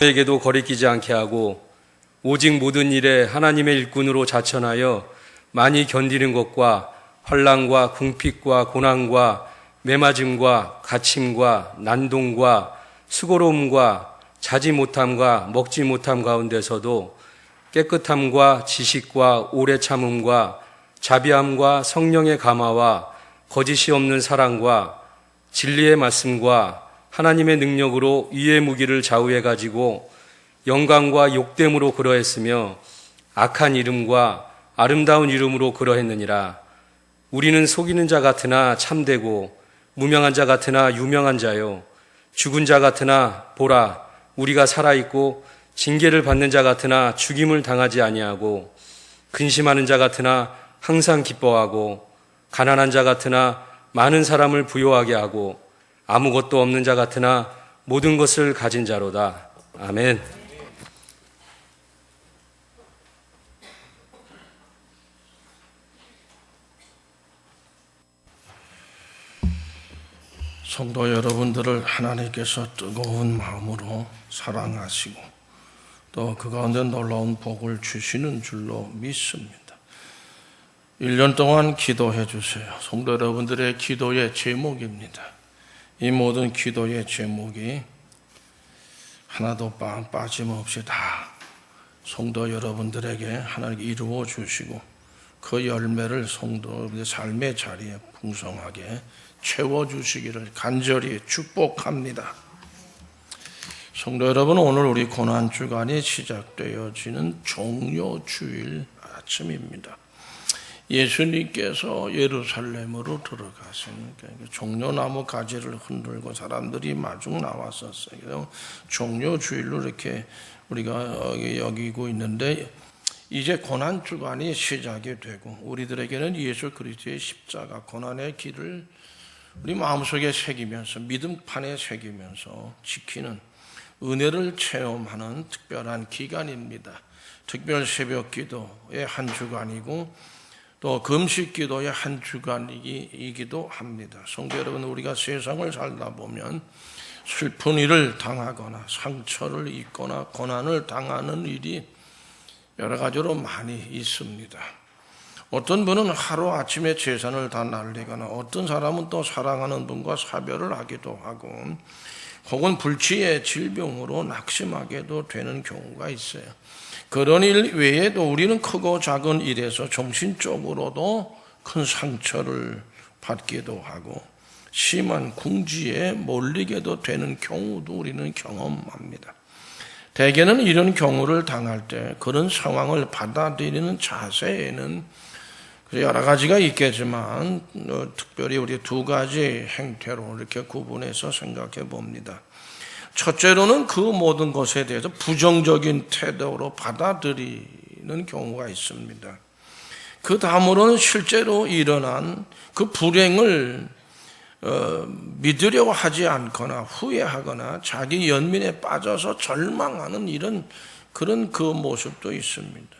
에게도 거리끼지 않게 하고 오직 모든 일에 하나님의 일꾼으로 자천하여 많이 견디는 것과 환난과 궁핍과 고난과 매맞음과 갇힘과 난동과 수고로움과 자지 못함과 먹지 못함 가운데서도 깨끗함과 지식과 오래 참음과 자비함과 성령의 감화와 거짓이 없는 사랑과 진리의 말씀과 하나님의 능력으로 위의 무기를 좌우해 가지고 영광과 욕됨으로 그러했으며 악한 이름과 아름다운 이름으로 그러했느니라. 우리는 속이는 자 같으나 참되고 무명한 자 같으나 유명한 자요 죽은 자 같으나 보라 우리가 살아있고 징계를 받는 자 같으나 죽임을 당하지 아니하고 근심하는 자 같으나 항상 기뻐하고 가난한 자 같으나 많은 사람을 부요하게 하고 아무것도 없는 자 같으나 모든 것을 가진 자로다. 아멘. 성도 여러분들을 하나님께서 뜨거운 마음으로 사랑하시고 또 그 가운데 놀라운 복을 주시는 줄로 믿습니다. 1년 동안 기도해 주세요. 성도 여러분들의 기도의 제목입니다. 이 모든 기도의 제목이 하나도 빠짐없이 다 성도 여러분들에게 하나님께 이루어 주시고 그 열매를 성도의 삶의 자리에 풍성하게 채워주시기를 간절히 축복합니다. 성도 여러분, 오늘 우리 고난주간이 시작되어지는 종료주일 아침입니다. 예수님께서 예루살렘으로 들어가시는 종려나무 가지를 흔들고 사람들이 마중 나왔었어요. 종료주일로 이렇게 우리가 여기고 있는데 이제 고난주간이 시작이 되고 우리들에게는 예수 그리스도의 십자가 고난의 길을 우리 마음속에 새기면서 믿음판에 새기면서 지키는 은혜를 체험하는 특별한 기간입니다. 특별 새벽 기도의 한 주간이고 또 금식 기도의 한 주간이기도 합니다. 성도 여러분, 우리가 세상을 살다 보면 슬픈 일을 당하거나 상처를 입거나 고난을 당하는 일이 여러 가지로 많이 있습니다. 어떤 분은 하루아침에 재산을 다 날리거나 어떤 사람은 또 사랑하는 분과 사별을 하기도 하고 혹은 불치의 질병으로 낙심하게도 되는 경우가 있어요. 그런 일 외에도 우리는 크고 작은 일에서 정신적으로도 큰 상처를 받기도 하고 심한 궁지에 몰리게도 되는 경우도 우리는 경험합니다. 대개는 이런 경우를 당할 때 그런 상황을 받아들이는 자세에는 여러 가지가 있겠지만 특별히 우리 두 가지 행태로 이렇게 구분해서 생각해 봅니다. 첫째로는 그 모든 것에 대해서 부정적인 태도로 받아들이는 경우가 있습니다. 그 다음으로는 실제로 일어난 그 불행을 믿으려고 하지 않거나 후회하거나 자기 연민에 빠져서 절망하는 그런 그 모습도 있습니다.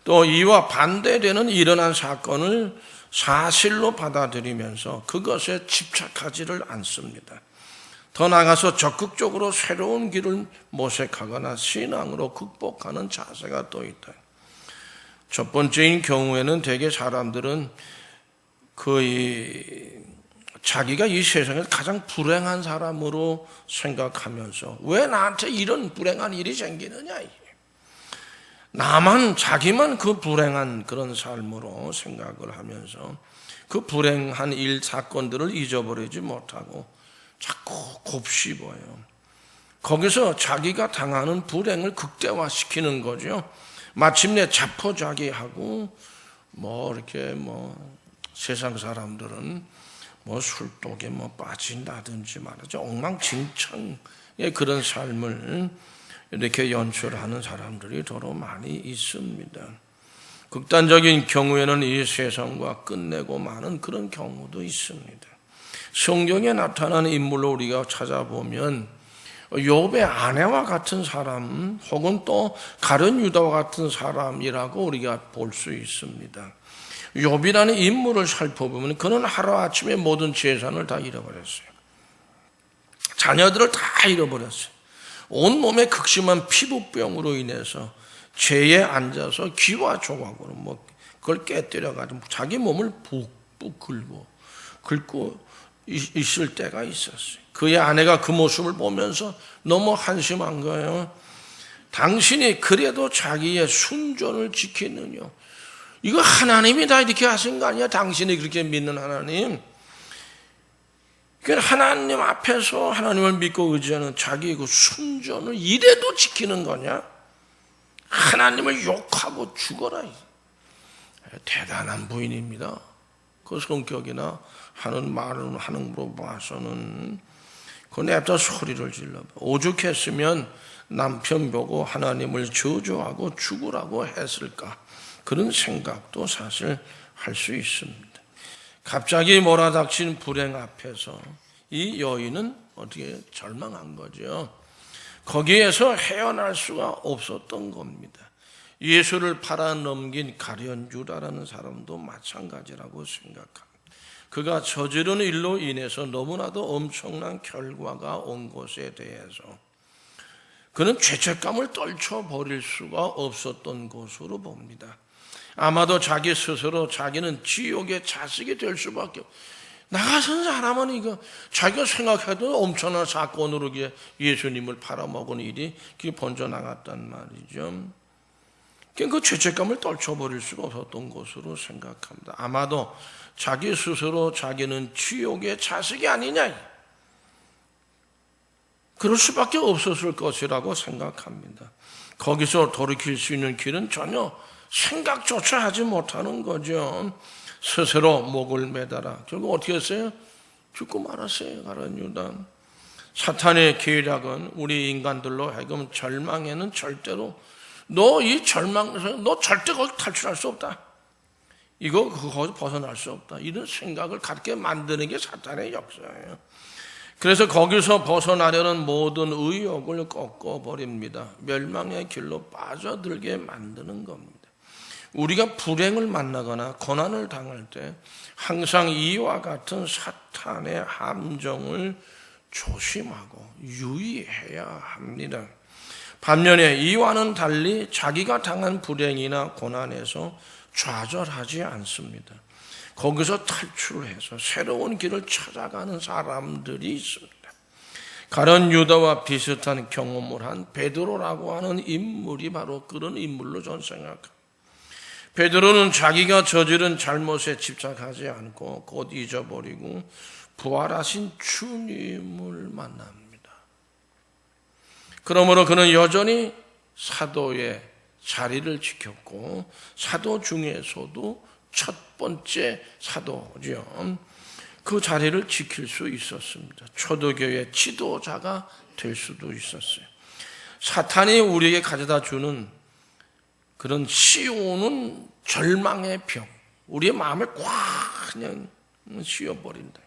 또 이와 반대되는 일어난 사건을 사실로 받아들이면서 그것에 집착하지를 않습니다. 더 나아가서 적극적으로 새로운 길을 모색하거나 신앙으로 극복하는 자세가 또 있다. 첫 번째인 경우에는 대개 사람들은 거의 자기가 이 세상에서 가장 불행한 사람으로 생각하면서 왜 나한테 이런 불행한 일이 생기느냐, 자기만 그 불행한 그런 삶으로 생각을 하면서 그 불행한 일 사건들을 잊어버리지 못하고 자꾸 곱씹어요. 거기서 자기가 당하는 불행을 극대화시키는 거죠. 마침내 자포자기하고 이렇게 세상 사람들은 술독에 빠진다든지 말이죠. 엉망진창의 그런 삶을 이렇게 연출하는 사람들이 더러 많이 있습니다. 극단적인 경우에는 이 세상과 끝내고 마는 그런 경우도 있습니다. 성경에 나타나는 인물로 우리가 찾아보면 욥의 아내와 같은 사람 혹은 또 가룟 유다와 같은 사람이라고 우리가 볼 수 있습니다. 욥이라는 인물을 살펴보면 그는 하루아침에 모든 재산을 다 잃어버렸어요. 자녀들을 다 잃어버렸어요. 온몸에 극심한 피부병으로 인해서 재에 앉아서 귀와 조각으로 그걸 깨뜨려가지고 자기 몸을 푹푹 긁고 있을 때가 있었어요. 그의 아내가 그 모습을 보면서 너무 한심한 거예요. 당신이 그래도 자기의 순전을 지키느냐. 이거 하나님이 다 이렇게 하신 거 아니야? 당신이 그렇게 믿는 하나님. 하나님 앞에서 하나님을 믿고 의지하는 자기의 그 순전을 이래도 지키는 거냐? 하나님을 욕하고 죽어라. 대단한 부인입니다. 그 성격이나 하는 말을 하는 거 봐서는 그 냅다 소리를 질러. 오죽했으면 남편 보고 하나님을 저주하고 죽으라고 했을까? 그런 생각도 사실 할 수 있습니다. 갑자기 몰아닥친 불행 앞에서 이 여인은 어떻게 절망한 거죠. 거기에서 헤어날 수가 없었던 겁니다. 예수를 팔아넘긴 가룟 유다라는 사람도 마찬가지라고 생각합니다. 그가 저지른 일로 인해서 너무나도 엄청난 결과가 온 것에 대해서 그는 죄책감을 떨쳐버릴 수가 없었던 것으로 봅니다. 아마도 자기 스스로 자기는 지옥의 자식이 될 수밖에 나 같은 사람은 이거 자기가 생각해도 엄청난 사건으로 예수님을 팔아먹은 일이 번져나갔단 말이죠. 그 죄책감을 떨쳐버릴 수가 없었던 것으로 생각합니다. 아마도 자기 스스로 자기는 지옥의 자식이 아니냐, 그럴 수밖에 없었을 것이라고 생각합니다. 거기서 돌이킬 수 있는 길은 전혀 생각조차 하지 못하는 거죠. 스스로 목을 매달아 결국 어떻게 했어요? 죽고 말았어요. 가룟 유다. 사탄의 계략은 우리 인간들로 하여금 절망에는 절대로 너 이 절망에서 너 절대 거기 탈출할 수 없다, 이거 거기서 벗어날 수 없다, 이런 생각을 갖게 만드는 게 사탄의 역사예요. 그래서 거기서 벗어나려는 모든 의욕을 꺾어버립니다. 멸망의 길로 빠져들게 만드는 겁니다. 우리가 불행을 만나거나 고난을 당할 때 항상 이와 같은 사탄의 함정을 조심하고 유의해야 합니다. 반면에 이와는 달리 자기가 당한 불행이나 고난에서 좌절하지 않습니다. 거기서 탈출해서 새로운 길을 찾아가는 사람들이 있습니다. 가룟 유다와 비슷한 경험을 한 베드로라고 하는 인물이 바로 그런 인물로 저는 생각합니다. 베드로는 자기가 저지른 잘못에 집착하지 않고 곧 잊어버리고 부활하신 주님을 만납니다. 그러므로 그는 여전히 사도의 자리를 지켰고 사도 중에서도 첫 번째 사도죠. 그 자리를 지킬 수 있었습니다. 초대교회 지도자가 될 수도 있었어요. 사탄이 우리에게 가져다 주는 그런 씌우는 절망의 병, 우리의 마음을 꽉 그냥 씌워버린다.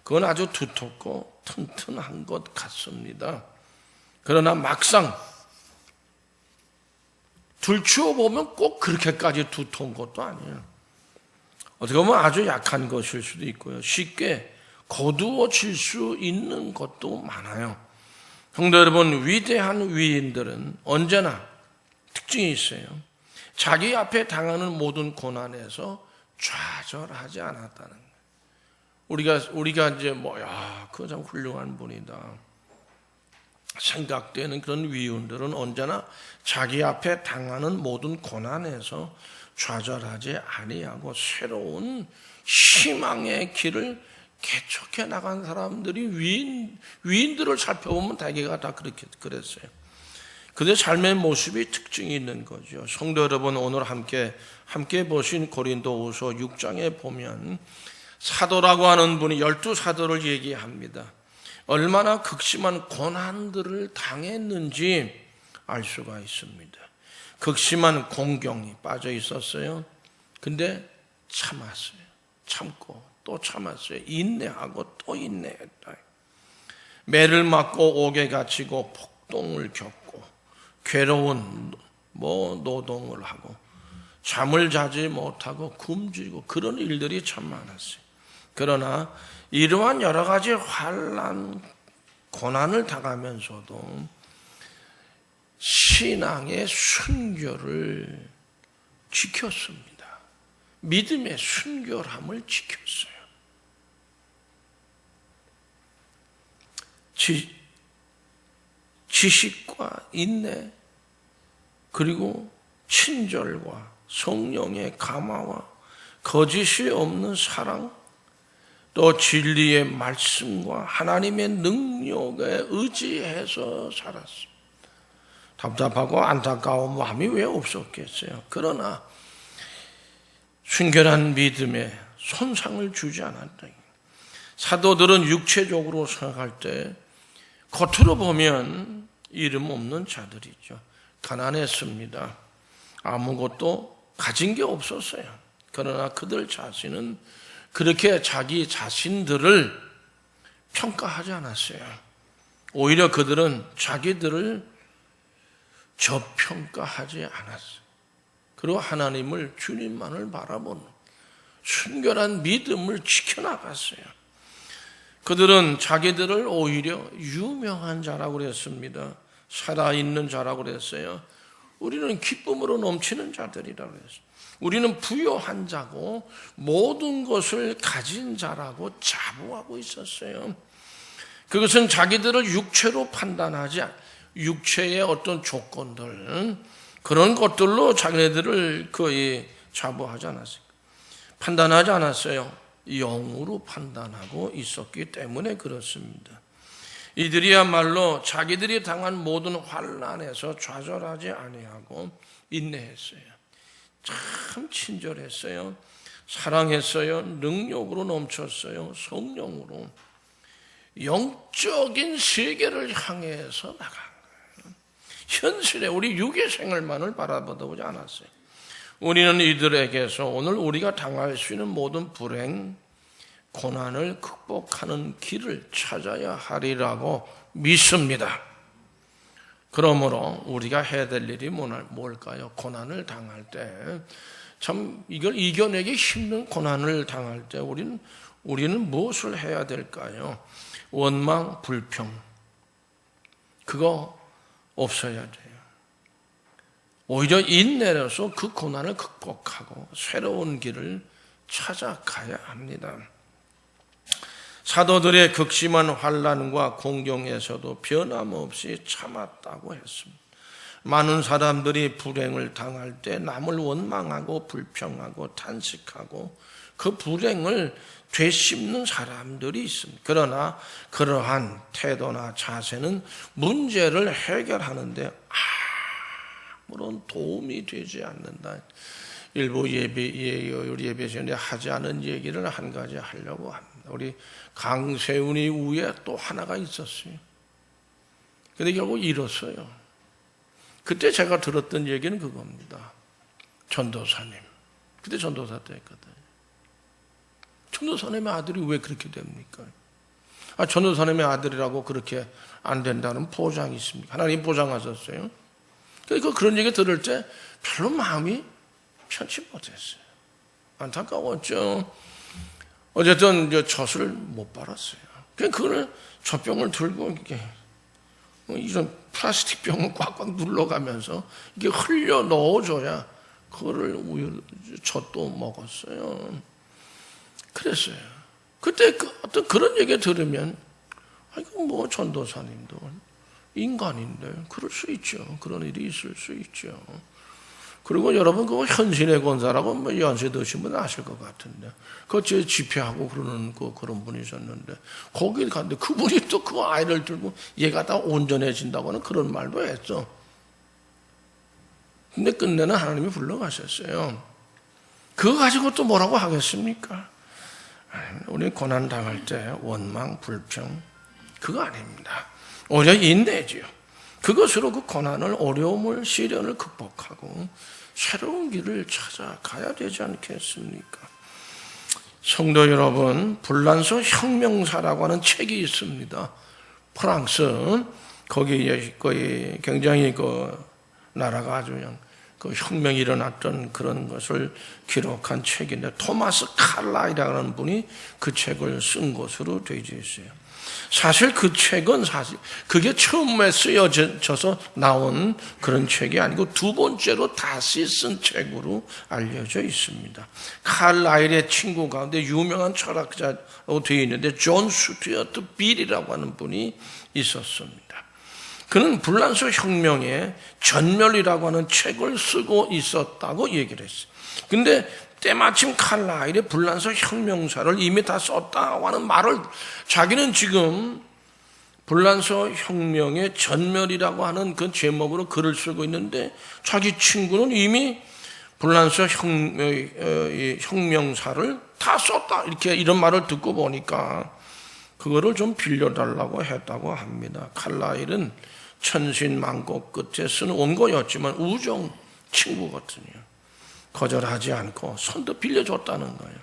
그건 아주 두텁고 튼튼한 것 같습니다. 그러나 막상 들추어보면 꼭 그렇게까지 두터운 것도 아니에요. 어떻게 보면 아주 약한 것일 수도 있고요. 쉽게 거두어질 수 있는 것도 많아요. 성도 여러분, 위대한 위인들은 언제나 특징이 있어요. 자기 앞에 당하는 모든 고난에서 좌절하지 않았다는 거예요. 우리가 이제 그거 참 훌륭한 분이다 생각되는 그런 위인들은 언제나 자기 앞에 당하는 모든 고난에서 좌절하지 아니하고 새로운 희망의 길을 개척해 나간 사람들이 위인들을 살펴보면 대개가 다 그렇게 그랬어요. 그들의 삶의 모습이 특징이 있는 거죠. 성도 여러분, 오늘 함께 보신 고린도후서 6장에 보면 사도라고 하는 분이 12사도를 얘기합니다. 얼마나 극심한 고난들을 당했는지 알 수가 있습니다. 극심한 공경이 빠져 있었어요. 근데 참았어요. 참고 또 참았어요. 인내하고 또 인내했다. 매를 맞고 옥에 갇히고 폭동을 겪고 괴로운 노동을 하고 잠을 자지 못하고 굶주리고 그런 일들이 참 많았어요. 그러나 이러한 여러 가지 환난, 고난을 당하면서도 신앙의 순결을 지켰습니다. 믿음의 순결함을 지켰어요. 지식과 인내, 그리고 친절과 성령의 감화와 거짓이 없는 사랑, 또 진리의 말씀과 하나님의 능력에 의지해서 살았습니다. 답답하고 안타까운 마음이 왜 없었겠어요? 그러나 순결한 믿음에 손상을 주지 않았다. 사도들은 육체적으로 생각할 때 겉으로 보면 이름 없는 자들이죠. 가난했습니다. 아무것도 가진 게 없었어요. 그러나 그들 자신은 그렇게 자기 자신들을 평가하지 않았어요. 오히려 그들은 자기들을 저평가하지 않았어요. 그리고 하나님을, 주님만을 바라보는 순결한 믿음을 지켜나갔어요. 그들은 자기들을 오히려 유명한 자라고 그랬습니다. 살아있는 자라고 그랬어요. 우리는 기쁨으로 넘치는 자들이라고 그랬어요. 우리는 부요한 자고 모든 것을 가진 자라고 자부하고 있었어요. 그것은 자기들을 육체로 판단하지, 육체의 어떤 조건들, 그런 것들로 자기네들을 거의 자부하지 않았어요. 판단하지 않았어요. 영으로 판단하고 있었기 때문에 그렇습니다. 이들이야말로 자기들이 당한 모든 환난에서 좌절하지 아니하고 인내했어요. 참 친절했어요. 사랑했어요. 능력으로 넘쳤어요. 성령으로 영적인 세계를 향해서 나간 거예요. 현실에 우리 육의 생활만을 바라보다 보지 않았어요. 우리는 이들에게서 오늘 우리가 당할 수 있는 모든 불행, 고난을 극복하는 길을 찾아야 하리라고 믿습니다. 그러므로 우리가 해야 될 일이 뭘까요? 고난을 당할 때, 참 이걸 이겨내기 힘든 고난을 당할 때 우리는 무엇을 해야 될까요? 원망, 불평, 그거 없어야 돼요. 오히려 인내로서 그 고난을 극복하고 새로운 길을 찾아가야 합니다. 사도들의 극심한 환난과 공경에서도 변함없이 참았다고 했습니다. 많은 사람들이 불행을 당할 때 남을 원망하고 불평하고 탄식하고 그 불행을 되씹는 사람들이 있습니다. 그러나 그러한 태도나 자세는 문제를 해결하는데 아무런 도움이 되지 않는다. 일부 예배에서 하지 않은 얘기를 한 가지 하려고 합니다. 우리 강세훈이 후에 또 하나가 있었어요. 근데 결국 잃었어요. 그때 제가 들었던 얘기는 그겁니다. 전도사님. 그때 전도사 때 했거든요. 전도사님의 아들이 왜 그렇게 됩니까? 전도사님의 아들이라고 그렇게 안 된다는 보장이 있습니까? 하나님 보장하셨어요. 그러니까 그런 얘기 들을 때 별로 마음이 편치 못했어요. 안타까웠죠. 어쨌든 젖을 못 빨았어요. 그냥 그걸 젖병을 들고 이렇게 이런 플라스틱 병을 꽉꽉 눌러가면서 이게 흘려 넣어줘야 그거를 젖도 먹었어요. 그랬어요. 그때 어떤 그런 얘기 들으면 이거 뭐 전도사님도 인간인데 그럴 수 있죠. 그런 일이 있을 수 있죠. 그리고 여러분 그거 현신의 권사라고 뭐 연세 드신 분 아실 것 같은데 그 집회하고 그러는 그런 분이셨는데 거기 갔는데 그분이 또 그 아이를 들고 얘가 다 온전해진다고는 그런 말도 했죠. 근데 끝내는 하나님이 불러가셨어요. 그거 가지고 또 뭐라고 하겠습니까? 우리 고난 당할 때 원망, 불평 그거 아닙니다. 오히려 인내지요. 그것으로 그 고난을, 어려움을, 시련을 극복하고 새로운 길을 찾아가야 되지 않겠습니까? 성도 여러분, 불란서 혁명사라고 하는 책이 있습니다. 프랑스, 거기에 거의 굉장히 그 나라가 아주 그냥 그 혁명이 일어났던 그런 것을 기록한 책인데 토마스 칼라이라는 분이 그 책을 쓴 것으로 되어 있어요. 사실 그 책은 그게 처음에 쓰여져서 나온 그런 책이 아니고 두 번째로 다시 쓴 책으로 알려져 있습니다. 칼 라일의 친구 가운데 유명한 철학자로 되어 있는데 존 스튜어트 빌이라고 하는 분이 있었습니다. 그는 불란서 혁명의 전멸이라고 하는 책을 쓰고 있었다고 얘기를 했어요. 근데 때마침 칼라일의 불란서 혁명사를 이미 다 썼다고 하는 말을, 자기는 지금 불란서 혁명의 전멸이라고 하는 그 제목으로 글을 쓰고 있는데 자기 친구는 이미 불란서 혁명사를 다 썼다, 이런 말을 듣고 보니까 그거를 좀 빌려달라고 했다고 합니다. 칼라일은 천신만고 끝에 쓴 원고였지만 우정 친구거든요. 거절하지 않고 손도 빌려줬다는 거예요.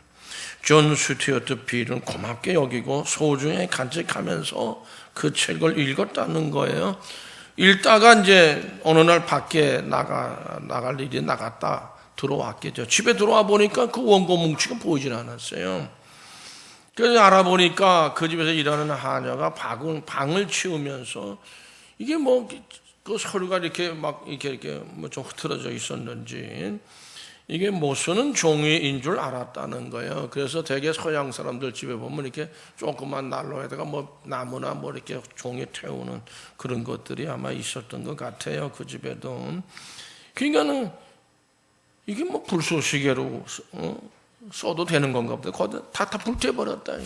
존 스튜어트 빌은 고맙게 여기고 소중히 간직하면서 그 책을 읽었다는 거예요. 읽다가 이제 어느 날 밖에 나갈 일이 나갔다 들어왔겠죠. 집에 들어와 보니까 그 원고 뭉치가 보이질 않았어요. 그래서 알아보니까 그 집에서 일하는 하녀가 방을 치우면서 이게 그 서류가 이렇게 좀 흐트러져 있었는지 이게 못 쓰는 종이인 줄 알았다는 거예요. 그래서 대개 서양 사람들 집에 보면 이렇게 조그만 난로에다가 나무나 이렇게 종이 태우는 그런 것들이 아마 있었던 것 같아요. 그 집에도. 그러니까는 이게 불쏘시개로 써도 되는 건가 보다. 거기다 다 불태워버렸다.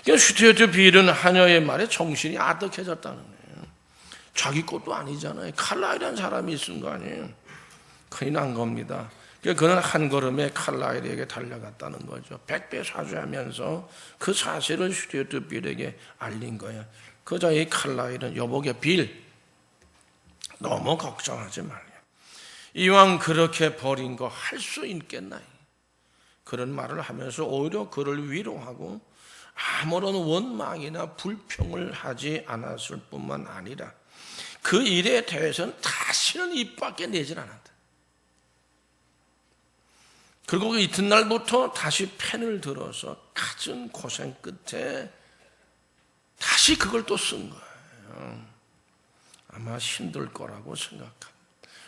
그러니까 스튜어트 빌은 하녀의 말에 정신이 아득해졌다는 거예요. 자기 것도 아니잖아요. 칼라일이라는 사람이 있은 거 아니에요. 큰일 난 겁니다. 그는 한 걸음에 칼라일에게 달려갔다는 거죠. 100배 사죄하면서 그 사실을 스튜어트 빌에게 알린 거예요. 그자 이 칼라일은 여보게 빌, 너무 걱정하지 말아요. 이왕 그렇게 버린 거 할 수 있겠나요? 그런 말을 하면서 오히려 그를 위로하고 아무런 원망이나 불평을 하지 않았을 뿐만 아니라 그 일에 대해서는 다시는 입 밖에 내질 않았다. 그리고 그 이튿날부터 다시 펜을 들어서 갖은 고생 끝에 다시 그걸 또 쓴 거예요. 아마 힘들 거라고 생각합니다.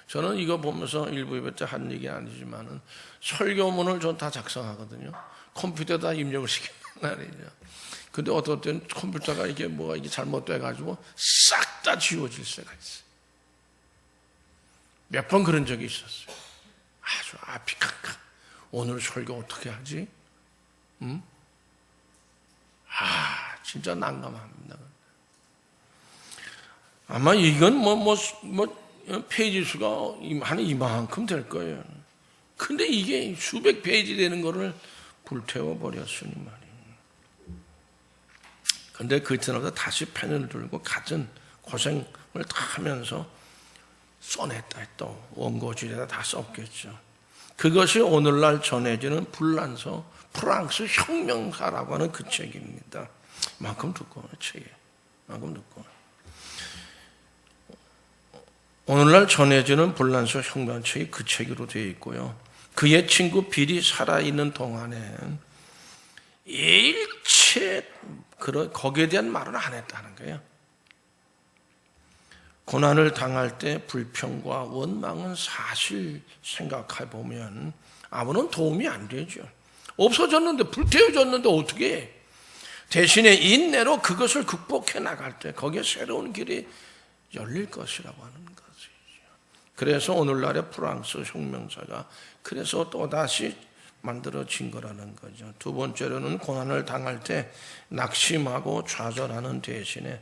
저는 이거 보면서 일부 예배 때 한 얘기 아니지만은 설교문을 전 다 작성하거든요. 컴퓨터에다 입력을 시키는 말이죠. 근데 어떨 때는 컴퓨터가 이게 잘못돼가지고 싹 다 지워질 수가 있어요. 몇 번 그런 적이 있었어요. 아주 아피카카. 오늘 설교 어떻게 하지? 진짜 난감합니다. 아마 이건 페이지 수가 한 이만큼 될 거예요. 근데 이게 수백 페이지 되는 거를 불태워 버렸으니 말이에요. 근데 그 이튿날부터 다시 펜을 들고 갖은 고생을 다 하면서 써냈다. 또 원고지에다 다 썼겠죠. 그것이 오늘날 전해지는 불란서 프랑스 혁명사라고 하는 그 책입니다. 만큼 두꺼워요, 책이. 만큼 두꺼워요. 오늘날 전해지는 불란서 혁명책이 그 책으로 되어 있고요. 그의 친구 빌이 살아있는 동안에 일체 거기에 대한 말은 안 했다는 거예요. 고난을 당할 때 불평과 원망은 사실 생각해 보면 아무런 도움이 안 되죠. 없어졌는데, 불태워졌는데 어떻게 해? 대신에 인내로 그것을 극복해 나갈 때 거기에 새로운 길이 열릴 것이라고 하는 것이죠. 그래서 오늘날의 프랑스 혁명사가 그래서 또다시 만들어진 거라는 거죠. 두 번째로는 고난을 당할 때 낙심하고 좌절하는 대신에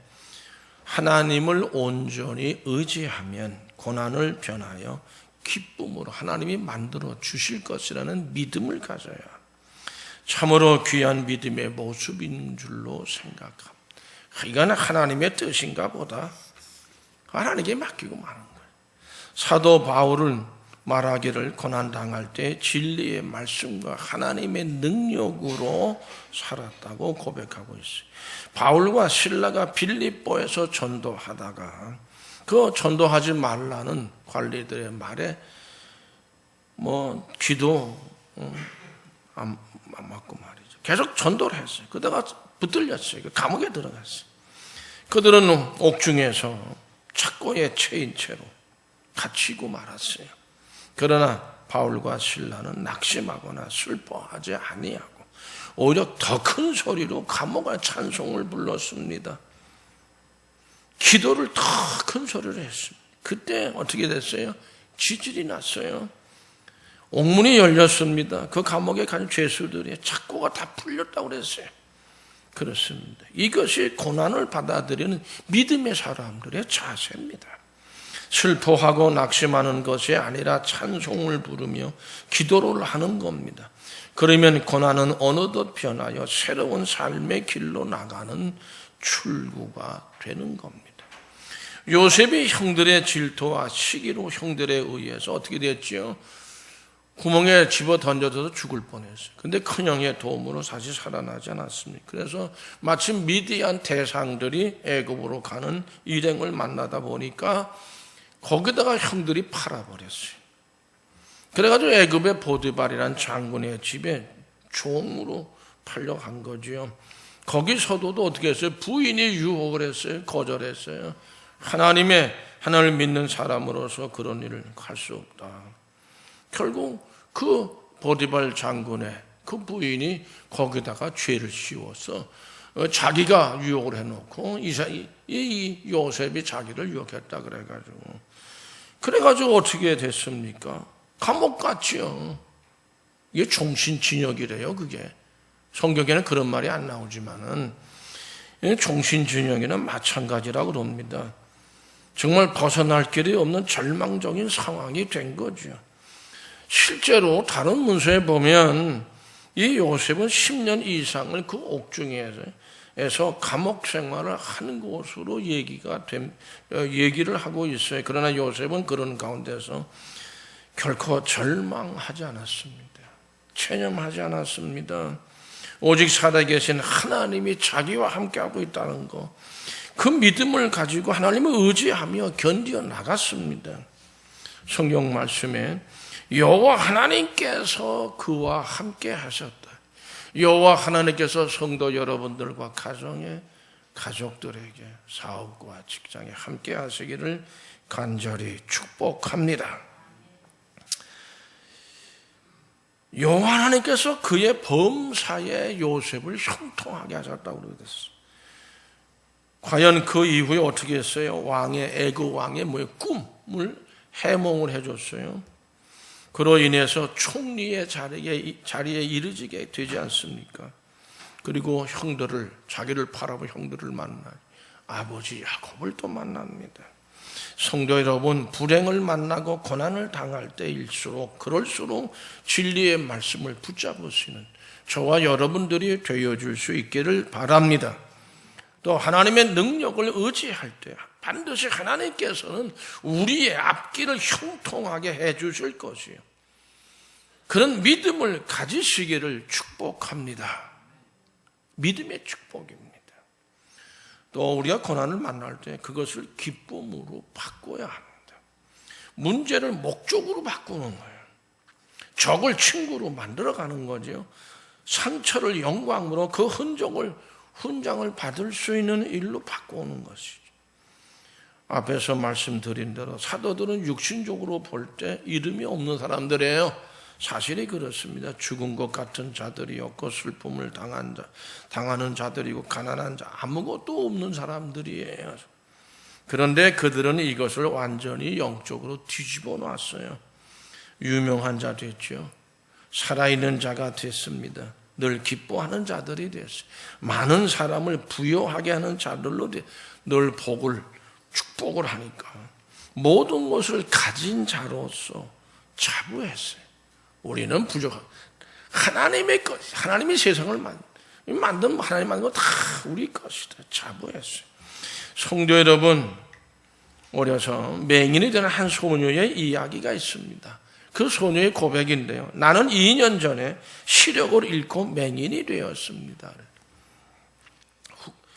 하나님을 온전히 의지하면 고난을 변하여 기쁨으로 하나님이 만들어 주실 것이라는 믿음을 가져야 참으로 귀한 믿음의 모습인 줄로 생각합니다. 이건 하나님의 뜻인가 보다 하나님께 맡기고 마는 거예요. 사도 바울은 말하기를 고난당할 때 진리의 말씀과 하나님의 능력으로 살았다고 고백하고 있어요. 바울과 실라가 빌립보에서 전도하다가 그 전도하지 말라는 관리들의 말에 귀도 안 맞고 말이죠. 계속 전도를 했어요. 그러다가 붙들렸어요. 감옥에 들어갔어요. 그들은 옥중에서 착고에 채인 채로 갇히고 말았어요. 그러나 바울과 실라는 낙심하거나 슬퍼하지 아니하고 오히려 더 큰 소리로 감옥의 찬송을 불렀습니다. 기도를 더 큰 소리로 했습니다. 그때 어떻게 됐어요? 지진이 났어요. 옥문이 열렸습니다. 그 감옥에 간 죄수들이 착고가 다 풀렸다고 그랬어요. 그렇습니다. 이것이 고난을 받아들이는 믿음의 사람들의 자세입니다. 슬퍼하고 낙심하는 것이 아니라 찬송을 부르며 기도를 하는 겁니다. 그러면 고난은 어느덧 변하여 새로운 삶의 길로 나가는 출구가 되는 겁니다. 요셉이 형들의 질투와 시기로 형들에 의해서 어떻게 됐죠? 구멍에 집어 던져져서 죽을 뻔했어요. 근데 큰형의 도움으로 다시 살아나지 않았습니까? 그래서 마침 미디안 대상들이 애굽으로 가는 일행을 만나다 보니까 거기다가 형들이 팔아버렸어요. 그래가지고 애굽의 보디발이라는 장군의 집에 종으로 팔려간 거죠. 거기서도 어떻게 했어요? 부인이 유혹을 했어요. 거절했어요. 하나님을 믿는 사람으로서 그런 일을 할 수 없다. 결국 그 보디발 장군의 그 부인이 거기다가 죄를 씌워서 자기가 유혹을 해놓고 이 요셉이 자기를 유혹했다 그래가지고 어떻게 됐습니까? 감옥 갔지요. 이게 종신진역이래요. 그게 성경에는 그런 말이 안 나오지만은 종신진역에는 마찬가지라고 그럽니다. 정말 벗어날 길이 없는 절망적인 상황이 된 거죠. 실제로 다른 문서에 보면 이 요셉은 10년 이상을 그 옥중에서 감옥 생활을 하는 것으로 얘기를 하고 있어요. 그러나 요셉은 그런 가운데서 결코 절망하지 않았습니다. 체념하지 않았습니다. 오직 살아계신 하나님이 자기와 함께하고 있다는 것, 그 믿음을 가지고 하나님을 의지하며 견디어 나갔습니다. 성경 말씀에 여호와 하나님께서 그와 함께 하셨다. 여호와 하나님께서 성도 여러분들과 가족들에게 사업과 직장에 함께 하시기를 간절히 축복합니다. 여호와 하나님께서 그의 범사에 요셉을 형통하게 하셨다고 그랬어요. 과연 그 이후에 어떻게 했어요? 애굽 왕의 꿈을 해몽을 해줬어요. 그로 인해서 총리의 자리에 이르게 되지 않습니까? 그리고 자기를 바라보 형들을 만나요. 아버지 야곱을 또 만납니다. 성도 여러분, 불행을 만나고 고난을 당할 때일수록 그럴수록 진리의 말씀을 붙잡으시는 저와 여러분들이 되어줄 수 있기를 바랍니다. 또 하나님의 능력을 의지할 때 반드시 하나님께서는 우리의 앞길을 형통하게 해주실 것이에요. 그런 믿음을 가지시기를 축복합니다. 믿음의 축복입니다. 또 우리가 고난을 만날 때 그것을 기쁨으로 바꿔야 합니다. 문제를 목적으로 바꾸는 거예요. 적을 친구로 만들어가는 거죠. 상처를 영광으로 그 훈장을 받을 수 있는 일로 바꾸는 것이죠. 앞에서 말씀드린 대로 사도들은 육신적으로 볼 때 이름이 없는 사람들이에요. 사실이 그렇습니다. 죽은 것 같은 자들이었고 슬픔을 당하는 자들이고 가난한 자, 아무것도 없는 사람들이에요. 그런데 그들은 이것을 완전히 영적으로 뒤집어 놨어요. 유명한 자 됐죠. 살아있는 자가 됐습니다. 늘 기뻐하는 자들이 됐어요. 많은 사람을 부여하게 하는 자들로 늘 축복을 하니까 모든 것을 가진 자로서 자부했어요. 우리는 부족하고 하나님의 것, 하나님이 세상을 만든 하나님 만든 거 다 우리 것이다. 자부했어요. 성도 여러분, 어려서 맹인이 되는 한 소녀의 이야기가 있습니다. 그 소녀의 고백인데요. 나는 2년 전에 시력을 잃고 맹인이 되었습니다.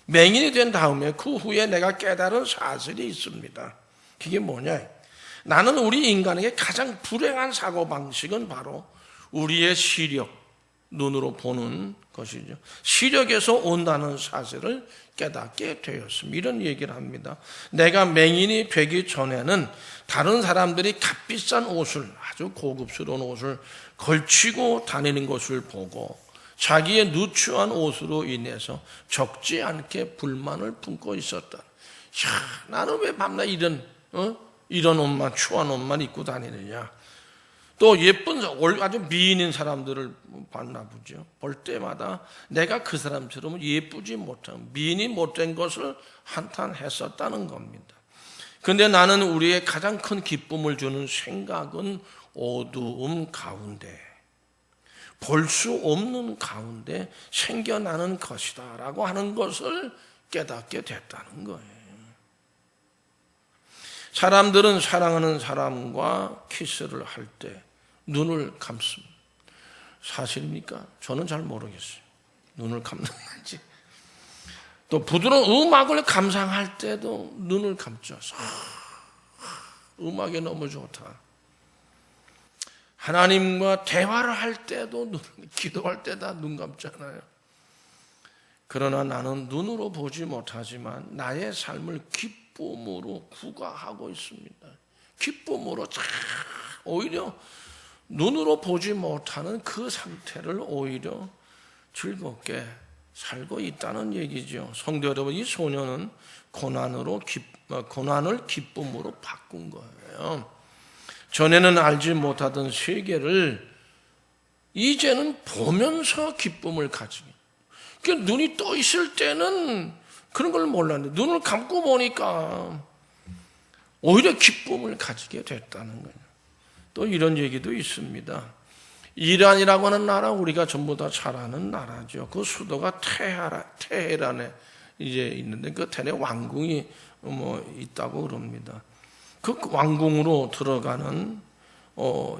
맹인이 된 다음에 그 후에 내가 깨달은 사실이 있습니다. 그게 뭐냐? 나는 우리 인간에게 가장 불행한 사고방식은 바로 우리의 시력을 눈으로 보는 것이죠. 시력에서 온다는 사실을 깨닫게 되었습니다. 이런 얘기를 합니다. 내가 맹인이 되기 전에는 다른 사람들이 값비싼 옷을, 아주 고급스러운 옷을 걸치고 다니는 것을 보고 자기의 누추한 옷으로 인해서 적지 않게 불만을 품고 있었다. 나는 왜 밤낮 이런 옷만, 추한 옷만 입고 다니느냐. 또 예쁜, 아주 미인인 사람들을 봤나 보죠. 볼 때마다 내가 그 사람처럼 예쁘지 못한, 미인이 못된 것을 한탄했었다는 겁니다. 그런데 나는 우리의 가장 큰 기쁨을 주는 생각은 어두움 가운데, 볼 수 없는 가운데 생겨나는 것이다 라고 하는 것을 깨닫게 됐다는 거예요. 사람들은 사랑하는 사람과 키스를 할 때 눈을 감습니다. 사실입니까? 저는 잘 모르겠어요. 눈을 감는 건지. 또 부드러운 음악을 감상할 때도 눈을 감죠. 음악이 너무 좋다. 하나님과 대화를 할 때도 기도할 때 다 눈 감잖아요. 그러나 나는 눈으로 보지 못하지만 나의 삶을 기쁨으로 구가하고 있습니다. 기쁨으로 오히려 눈으로 보지 못하는 그 상태를 오히려 즐겁게 살고 있다는 얘기죠. 성도 여러분, 이 소녀는 고난을 기쁨으로 바꾼 거예요. 전에는 알지 못하던 세계를 이제는 보면서 기쁨을 가지게. 그러니까 눈이 떠 있을 때는 그런 걸 몰랐는데 눈을 감고 보니까 오히려 기쁨을 가지게 됐다는 거예요. 또 이런 얘기도 있습니다. 이란이라고 하는 나라, 우리가 전부 다 잘 아는 나라죠. 그 수도가 테헤란에 이제 있는데 그 테헤란에 왕궁이 있다고 그럽니다. 그 왕궁으로 들어가는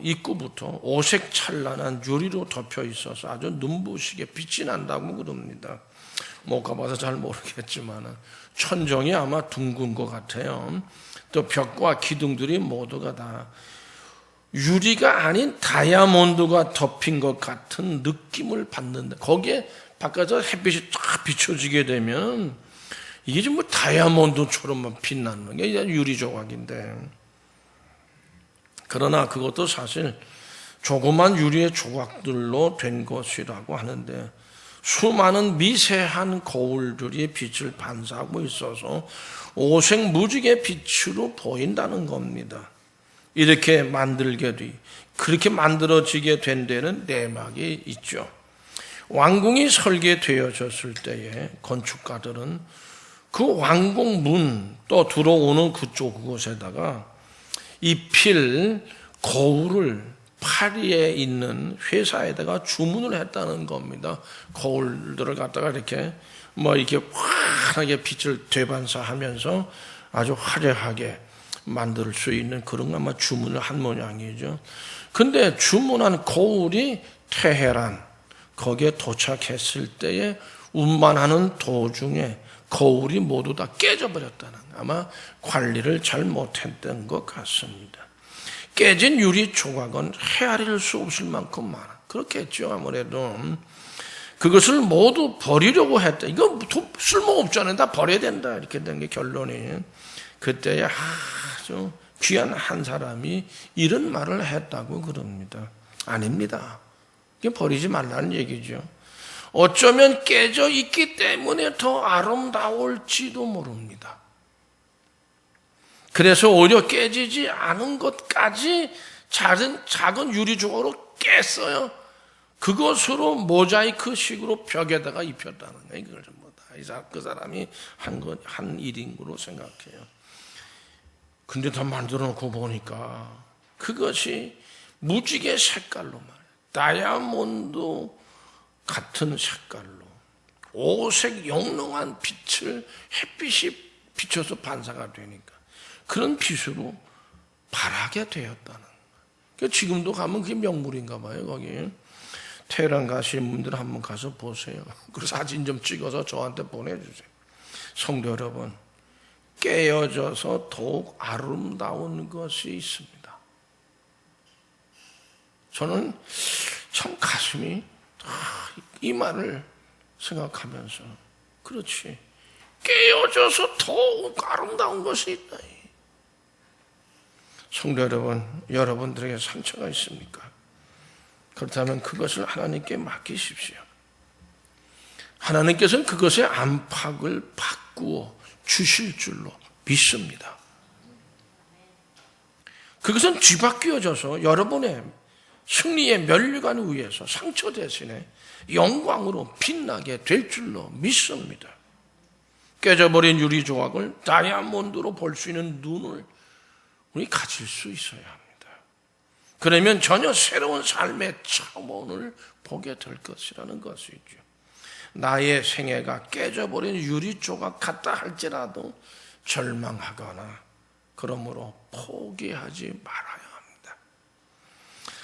입구부터 오색 찬란한 유리로 덮여 있어서 아주 눈부시게 빛이 난다고 그럽니다. 못 가봐서 잘 모르겠지만 천정이 아마 둥근 것 같아요. 또 벽과 기둥들이 모두가 다 유리가 아닌 다이아몬드가 덮인 것 같은 느낌을 받는다. 거기에 바깥에서 햇빛이 쫙 비춰지게 되면 이게 좀 다이아몬드처럼만 빛나는 게 유리 조각인데, 그러나 그것도 사실 조그만 유리의 조각들로 된 것이라고 하는데 수많은 미세한 거울들이 빛을 반사하고 있어서 오색 무지개 빛으로 보인다는 겁니다. 이렇게 그렇게 만들어지게 된 데는 내막이 있죠. 왕궁이 설계되어졌을 때에 건축가들은 그 왕궁 문 또 들어오는 그곳에다가 입힐 거울을 파리에 있는 회사에다가 주문을 했다는 겁니다. 거울들을 갖다가 이렇게 환하게 빛을 되반사하면서 아주 화려하게 만들 수 있는 그런 아마 주문을 한 모양이죠. 근데 주문한 거울이 테헤란 거기에 도착했을 때에 운반하는 도중에 거울이 모두 다 깨져버렸다는, 아마 관리를 잘 못했던 것 같습니다. 깨진 유리 조각은 헤아릴 수 없을 만큼 많아. 그렇겠죠. 아무래도 그것을 모두 버리려고 했다. 이거 쓸모없잖아요. 다 버려야 된다. 이렇게 된 게 결론이. 그때 아주 귀한 한 사람이 이런 말을 했다고 그럽니다. 아닙니다. 이게 버리지 말라는 얘기죠. 어쩌면 깨져 있기 때문에 더 아름다울지도 모릅니다. 그래서 오히려 깨지지 않은 것까지 작은 유리 조각으로 깼어요. 그것으로 모자이크식으로 벽에다가 입혔다는 거예요. 이걸 전부 다 그 사람이 한 일인 거로 생각해요. 근데 다 만들어 놓고 보니까 그것이 무지개 색깔로 말이에요. 다이아몬드 같은 색깔로 오색 영롱한 빛을 햇빛이 비춰서 반사가 되니까 그런 빛으로 바라게 되었다는 거예요. 지금도 가면 그게 명물인가 봐요. 거기 테헤란 가시는 분들 한번 가서 보세요. 그리고 사진 좀 찍어서 저한테 보내주세요. 성도 여러분, 깨어져서 더욱 아름다운 것이 있습니다. 저는 참 가슴이 이 말을 생각하면서 그렇지, 깨어져서 더욱 아름다운 것이 있다. 성도 여러분, 여러분들에게 상처가 있습니까? 그렇다면 그것을 하나님께 맡기십시오. 하나님께서는 그것의 안팎을 바꾸어 주실 줄로 믿습니다. 그것은 뒤바뀌어져서 여러분의 승리의 면류관 위에서 상처 대신에 영광으로 빛나게 될 줄로 믿습니다. 깨져버린 유리 조각을 다이아몬드로 볼 수 있는 눈을 우리 가질 수 있어야 합니다. 그러면 전혀 새로운 삶의 차원을 보게 될 것이라는 것이죠. 나의 생애가 깨져버린 유리 조각 같다 할지라도 절망하거나 그러므로 포기하지 말아야 합니다.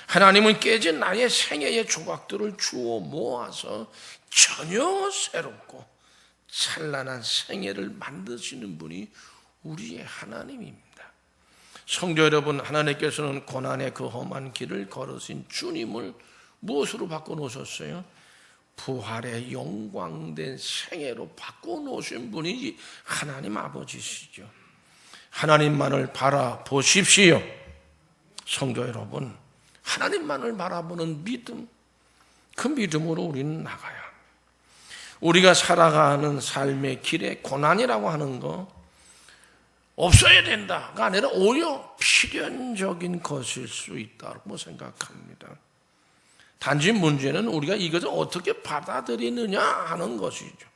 하나님은 깨진 나의 생애의 조각들을 주워 모아서 전혀 새롭고 찬란한 생애를 만드시는 분이 우리의 하나님입니다. 성도 여러분, 하나님께서는 고난의 그 험한 길을 걸으신 주님을 무엇으로 바꿔놓으셨어요? 부활의 영광된 생애로 바꿔놓으신 분이 하나님 아버지시죠. 하나님만을 바라보십시오. 성도 여러분, 하나님만을 바라보는 믿음, 그 믿음으로 우리는 나가야 합니다. 우리가 살아가는 삶의 길에 고난이라고 하는 거 없어야 된다가 아니라 오히려 필연적인 것일 수 있다고 생각합니다. 단지 문제는 우리가 이것을 어떻게 받아들이느냐 하는 것이죠.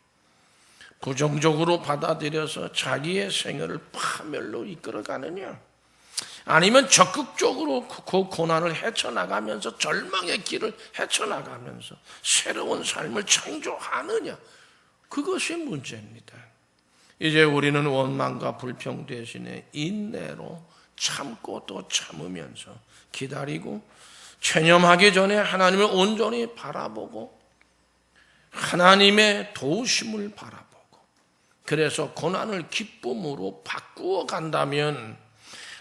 부정적으로 받아들여서 자기의 생애를 파멸로 이끌어가느냐, 아니면 적극적으로 그 고난을 헤쳐나가면서 절망의 길을 헤쳐나가면서 새로운 삶을 창조하느냐, 그것이 문제입니다. 이제 우리는 원망과 불평 대신에 인내로 참고 또 참으면서 기다리고 체념하기 전에 하나님을 온전히 바라보고 하나님의 도우심을 바라보고 그래서 고난을 기쁨으로 바꾸어 간다면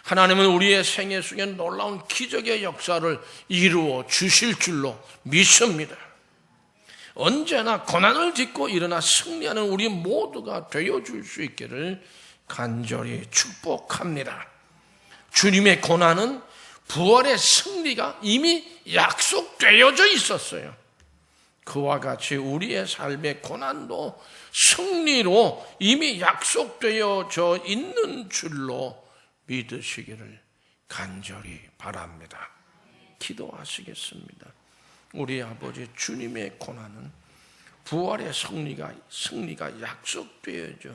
하나님은 우리의 생애 속에 놀라운 기적의 역사를 이루어 주실 줄로 믿습니다. 언제나 고난을 딛고 일어나 승리하는 우리 모두가 되어줄 수 있기를 간절히 축복합니다. 주님의 고난은 부활의 승리가 이미 약속되어져 있었어요. 그와 같이 우리의 삶의 고난도 승리로 이미 약속되어져 있는 줄로 믿으시기를 간절히 바랍니다. 기도하시겠습니다. 우리 아버지 주님의 고난은 부활의 승리가 약속되어져